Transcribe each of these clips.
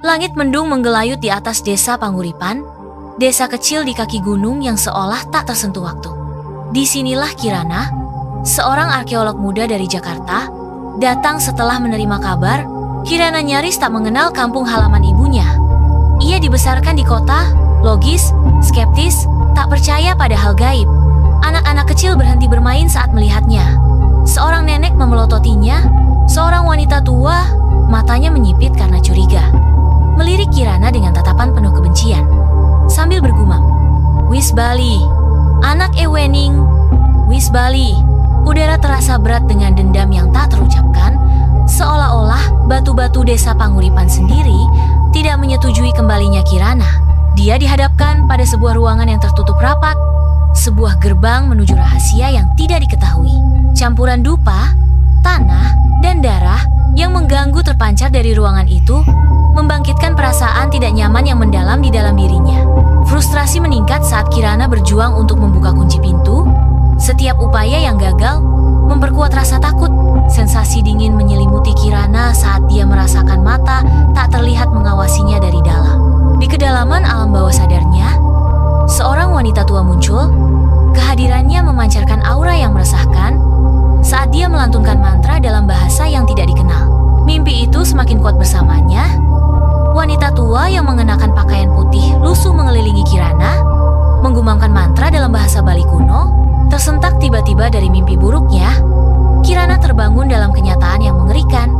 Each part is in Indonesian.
Langit mendung menggelayut di atas desa Panguripan, desa kecil di kaki gunung yang seolah tak tersentuh waktu. Disinilah Kirana, seorang arkeolog muda dari Jakarta, datang setelah menerima kabar. Kirana nyaris tak mengenal kampung halaman ibunya. Ia dibesarkan di kota, logis, skeptis, tak percaya pada hal gaib. Anak-anak kecil berhenti bermain saat melihatnya. Seorang nenek memelototinya, seorang wanita tua, matanya menyipit karena curiga, melirik Kirana dengan tatapan penuh kebencian, sambil bergumam, "Wis Bali, anak Ewening, Wis Bali." Udara terasa berat dengan dendam yang tak terucapkan, seolah-olah batu-batu desa Panguripan sendiri tidak menyetujui kembalinya Kirana. Dia dihadapkan pada sebuah ruangan yang tertutup rapat, sebuah gerbang menuju rahasia yang tidak diketahui. Campuran dupa, tanah, dan darah yang mengganggu terpancar dari ruangan itu, membangkitkan perasaan tidak nyaman yang mendalam di dalam dirinya. Frustrasi meningkat saat Kirana berjuang untuk membuka kunci pintu. Setiap upaya yang gagal memperkuat rasa takut. Sensasi dingin menyelimuti Kirana saat dia merasakan mata tak terlihat mengawasinya dari dalam. Di kedalaman alam bawah sadarnya, seorang wanita tua muncul. Kehadirannya memancarkan aura yang meresahkan saat dia melantunkan mantra dalam bahasa yang tidak dikenal. Mimpi itu semakin kuat bersamanya. Wanita tua yang mengenakan pakaian putih lusuh mengelilingi Kirana, menggumamkan mantra dalam bahasa Bali kuno. Tersentak tiba-tiba dari mimpi buruknya, Kirana terbangun dalam kenyataan yang mengerikan,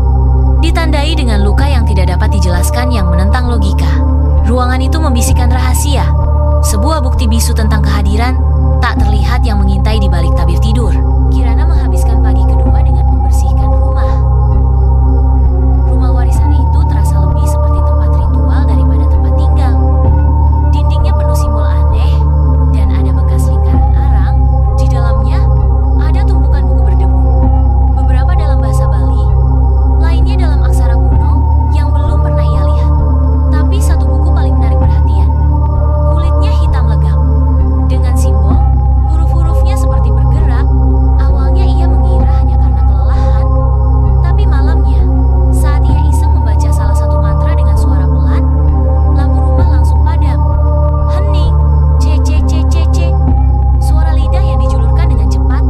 ditandai dengan luka yang tidak dapat dijelaskan yang menentang logika. Ruangan itu membisikkan rahasia, sebuah bukti bisu tentang kehadiran tak terlihat yang mengintai di balik tabir tidur. Kirana menghabiskan pagi kedua dengan membersihkan rumah. Rumah warisan itu terasa lebih seperti tempat ritual daripada tempat tinggal. Dindingnya penuh simbol aneh, dan ada bekas lingkaran arang. Di dalamnya, ada tumpukan buku berdebu. Beberapa dalam bahasa Bali, lainnya dalam aksara kuno yang belum pernah ia lihat. Tapi satu buku paling menarik perhatian. Kulitnya hitam legam, dengan simbol, huruf-hurufnya seperti bergerak. Awalnya ia mengira hanya karena kelelahan, tapi malamnya, saat ia iseng membaca salah satu mantra dengan suara pelan, lampu rumah langsung padam. Hening, c. Suara lidah yang dijulurkan dengan cepat,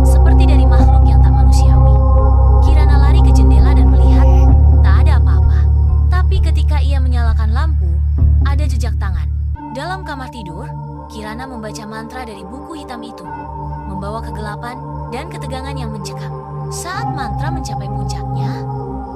seperti dari makhluk yang tak manusiawi. Kirana lari ke jendela dan melihat, tak ada apa-apa. Tapi ketika ia menyalakan lampu, ada jejak tangan. Dalam kamar tidur, Kirana membaca mantra dari buku hitam itu, membawa kegelapan dan ketegangan yang mencekam. Saat mantra mencapai puncaknya,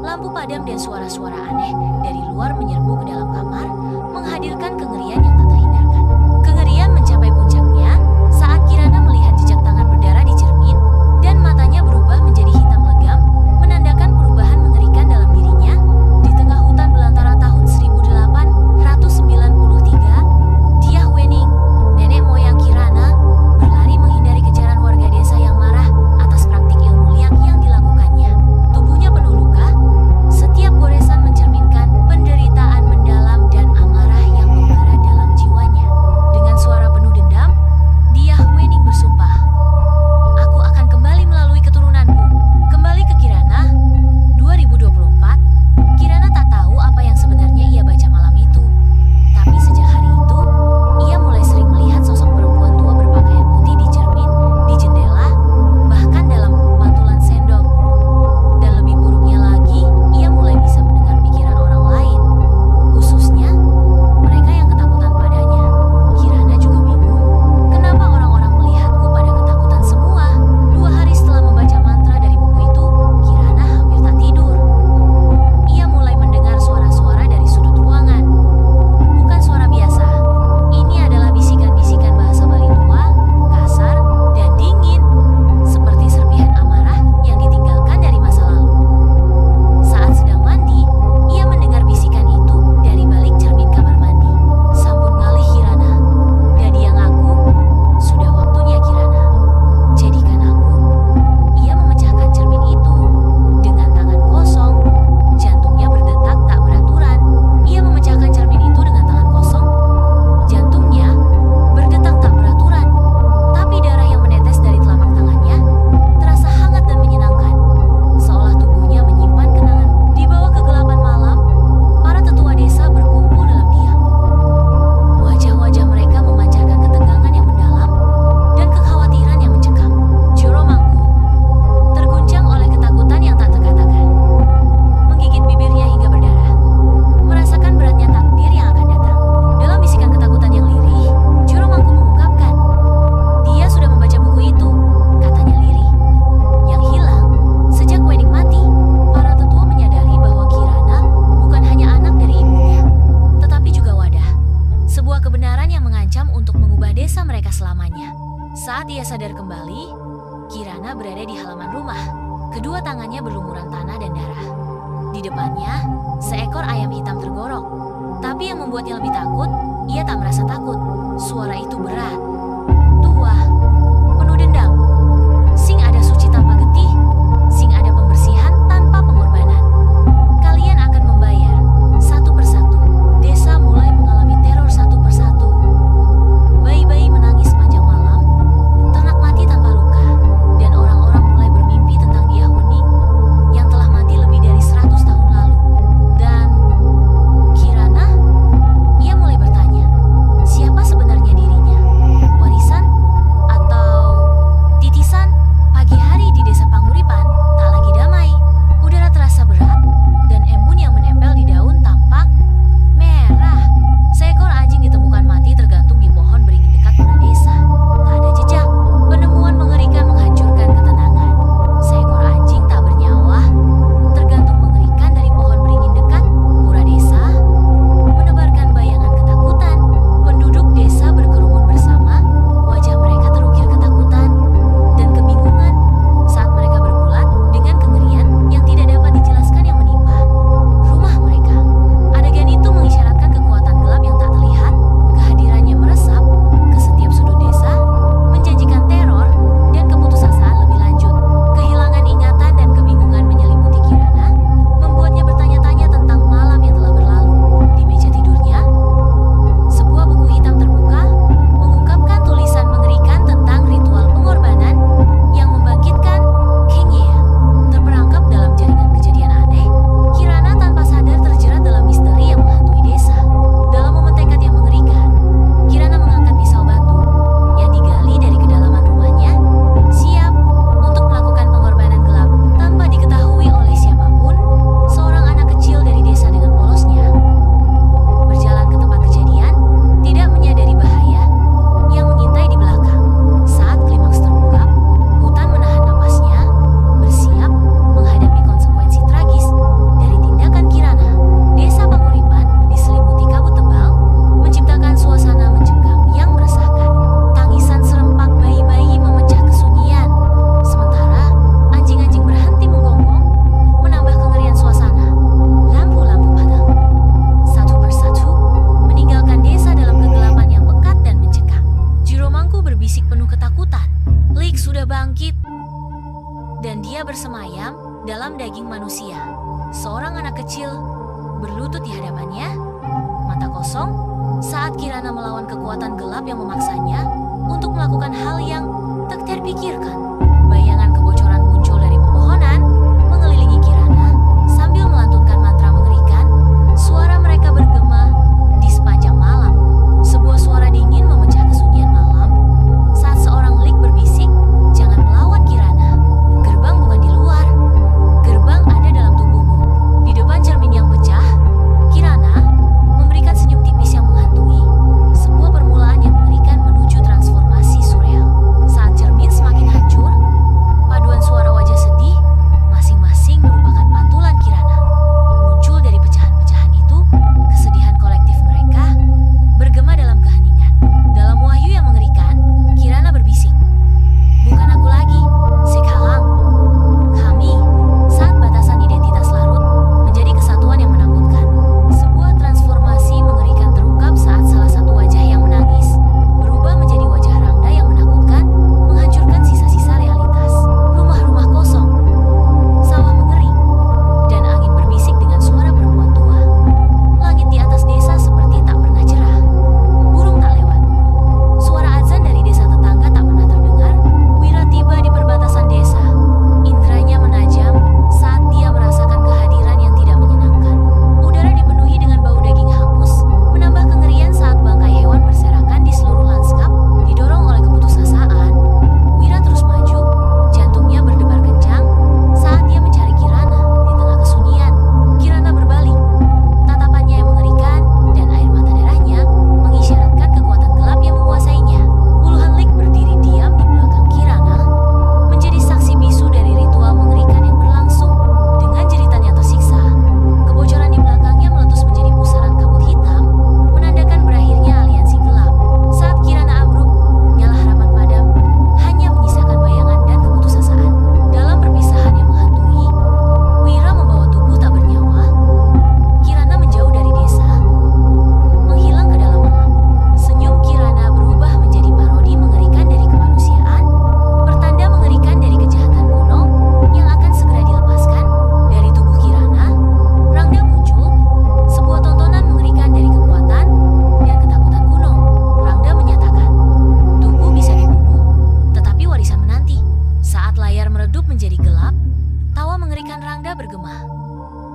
lampu padam dan suara-suara aneh dari luar menyerbu ke dalam kamar, menghadirkan kengerian yang tak terhindarkan. Kengerian mencapai puncaknya saat Kirana melihat jejak tangan berdarah di cermin, dan matanya berubah menjadi hitam legam, menandakan perubahan mengerikan dalam dirinya. Di tengah hutan belantara tahun 1893, Diah Wening, nenek moyang Kirana, berlari menghindari kejaran warga desa yang marah atas praktik ilmu liak yang dilakukannya. Tubuhnya penuh luka, setiap goresan mencerminkan penderitaan mendalam dan amarah sebuah kebenaran yang mengancam untuk mengubah desa mereka selamanya. Saat ia sadar kembali, Kirana berada di halaman rumah. Kedua tangannya berlumuran tanah dan darah. Di depannya, seekor ayam hitam tergorok. Tapi yang membuatnya lebih takut, ia tak merasa takut. Suara itu berat, tua, penuh dendam. Sing ada suci tanpa getih, sing ada pembersihan tanpa pengorbanan. Kalian akan membayar satu persatu. Desa mulai mengalami teror satu persatu. Bayi-bayi menangis sepanjang malam, ternak mati tanpa luka, dan orang-orang mulai bermimpi tentang dia Huning yang telah mati lebih dari 100 tahun lalu. Dan Kirana, ia mulai bertanya, siapa sebenarnya dirinya? Warisan atau titisan? Pagi hari di desa Panguripan tak lagi damai. Udara terasa berat dan embun yang menempel di daun tampak merah. Seekor anjing ditemukan mati tergantung di pohon beringin dekat pura desa. Tak ada jejak. Penemuan mengerikan menghancurkan ketenangan. Seekor anjing tak bernyawa tergantung mengerikan dari pohon beringin dekat pura desa, menebarkan bayangan ketakutan. Penduduk desa berkerumun bersama, wajah mereka terukir ketakutan dan kebingungan saat mereka bergulat dengan kengerian yang tidak dapat dijelaskan yang menimpa rumah mereka. Adegan itu mengisyaratkan kekuatan gelap yang tak terlihat, kehadirannya meresap ke setiap sudut desa, menjanjikan teror dan keputusasaan lebih lanjut. Kehilangan ingatan dan kebingungan menyelimuti Kirana, membuatnya bertanya-tanya tentang malam yang telah berlalu. Di meja tidurnya, sebuah buku hitam terbuka, mengungkapkan tulisan mengerikan tentang ritual pengorbanan yang membangkitkan King Yea. Terperangkap dalam jaringan kejadian aneh, Kirana tanpa sadar terjerat dalam misteri yang menghantui desa. Dalam momen tekad yang mengerikan, Kirana mengangkat pisau batu yang digali dari kedalaman rumahnya, siap untuk melakukan pengorbanan gelap tanpa diketahui oleh siapapun. Seorang anak kecil dari desa dengan polosnya berjalan ke tempat kejadian, tidak menyadari bahaya yang mengintai di belakang. Saat klimaks terungkap, hutan menahan napasnya, bersiap menghadapi konsekuensi tragis dari tindakan Kirana. Desa Panguripan diselimuti kabut tebal, menciptakan suasana mencekam yang meresahkan. Tangisan serempak bayi-bayi memecah kesunyian, sementara anjing-anjing berhenti menggonggong, menambah kengerian suasana. Lampu-lampu padam satu persatu meninggalkan desa dalam kegelapan yang pekat dan mencekam. Jiromangku berbisik penuh ketakutan. Lik sudah bangkit dan dia bersemayam dalam daging manusia. Seorang anak kecil berlutut di hadapannya, mata kosong, saat Kirana melawan kekuatan gelap yang memaksanya untuk melakukan hal yang tak terpikirkan. Bayangan kebocoran muncul dari pepohonan, mengelilingi Kirana sambil melantunkan mantra mengerikan. Suara mereka bergema di sepanjang malam. Sebuah suara dingin memecah kesunyian malam saat seorang Lik berbisik, jangan melawan Kirana. Gerbang bukan di luar, gerbang ada dalam tubuhmu. Di depan cermin yang pecah, Kirana memberikan senyum tipis yang menghantui. Sebuah permulaan yang mengerikan menuju transformasi surreal. Saat cermin semakin hancur, bergema.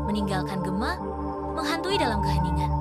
Meninggalkan gema, menghantui dalam keheningan.